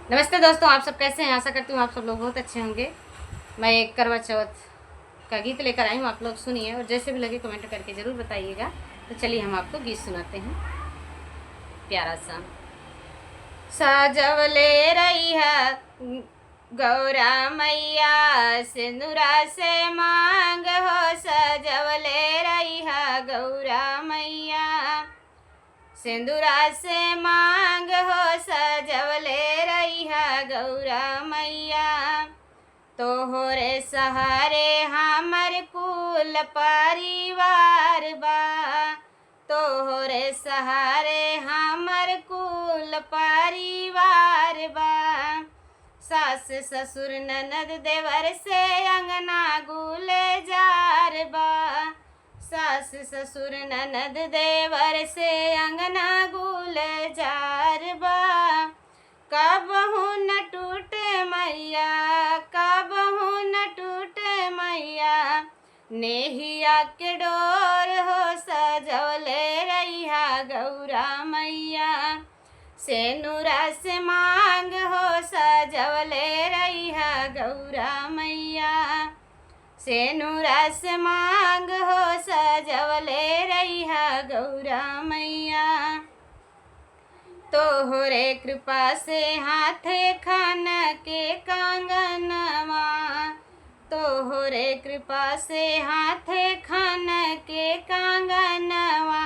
नमस्ते दोस्तों, आप सब कैसे हैं। आशा करती हूँ आप सब लोग बहुत अच्छे होंगे। मैं एक करवा चौथ का गीत लेकर आई हूँ, आप लोग सुनिए और जैसे भी लगे कमेंट करके ज़रूर बताइएगा। तो चलिए हम आपको गीत सुनाते हैं प्यारा सा। सजवले रहिया गौरा मैया सिंदूरा से मांग हो, सजवले रहिया गौरा मैया सिंदूरा से मांग हो, सजवले रहिया गौरा मैया तोहरे सहारे हमर कुल परिवार बा, तोहरे सहारे हमर कुल परिवार बा। सास ससुर ननद देवर से अंगना गुलजार बा, सास ससुर ननद देवर से अंगना गुलजार बा। कबहू न टूटे मैया, कबहू न टूटे मैया नेहिया के डोर हो, सजवले रहिया गौरा मैया सेनुरा से मांग हो, सजवले रहिया गौरा मैया सेनुरा से मांग हो, सजवले रहिया गौरा मैया तोहरे कृपा से हाथे खान के कंगनवा, तोहरे कृपा से हाथे खान के कंगनवा।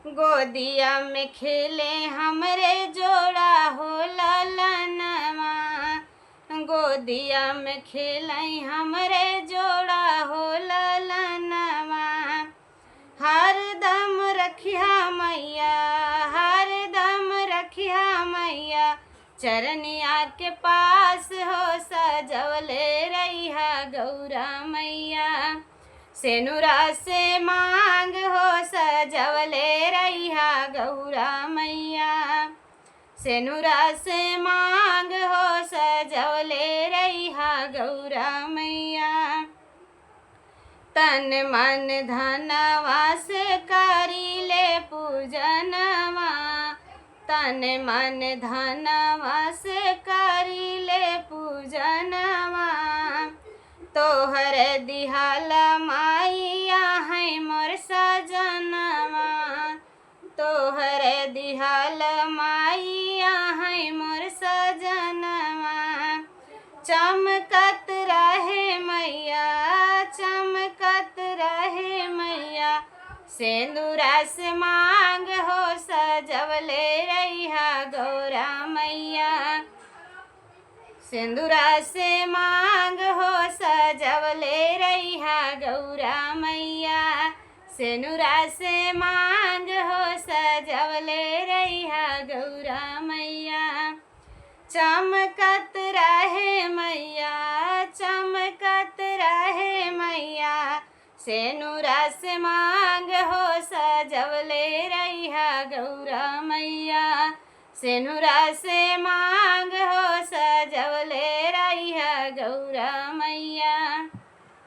गोदिया में खेले हमरे जोड़ा हो ललनवा, गोदिया में खेले हमरे जोड़ा हो ललनवा। हर दम रखिया मैया, हर दम रखिया मैया चरनिया के पास हो, सजवले रहिया गौरा मैया सेनुरा से मांग हो, सजवले रहिया गौरा मैया सेनुरा से मांग हो, सजवले रहिया गौरा मैया। तन मन धनवा से करी ले पूजनवा, तन मन धनवा से करी ले पूजनवा। तोहर दिहाल माइया है मोर सजनवा, तोहर दिहाल माइया है मोर सजनवा। चमकत रहे मैया, चमकत रहे मैया सेंदूरा से मांग हो, सजवले रहिया गौरा मैया सिंदूरा से मांग हो, सजवले रहिया गौरा मैया सेनुरा से मांग हो, सजवले रहिया गौरा मैया। चमकत रहे मैया, चमकत रहे मैया सेनुरा से मांग हो, सजवले रहिया गौरा मैया सेनुरा से मांग हो, सजवले रहिया गौरा मैया।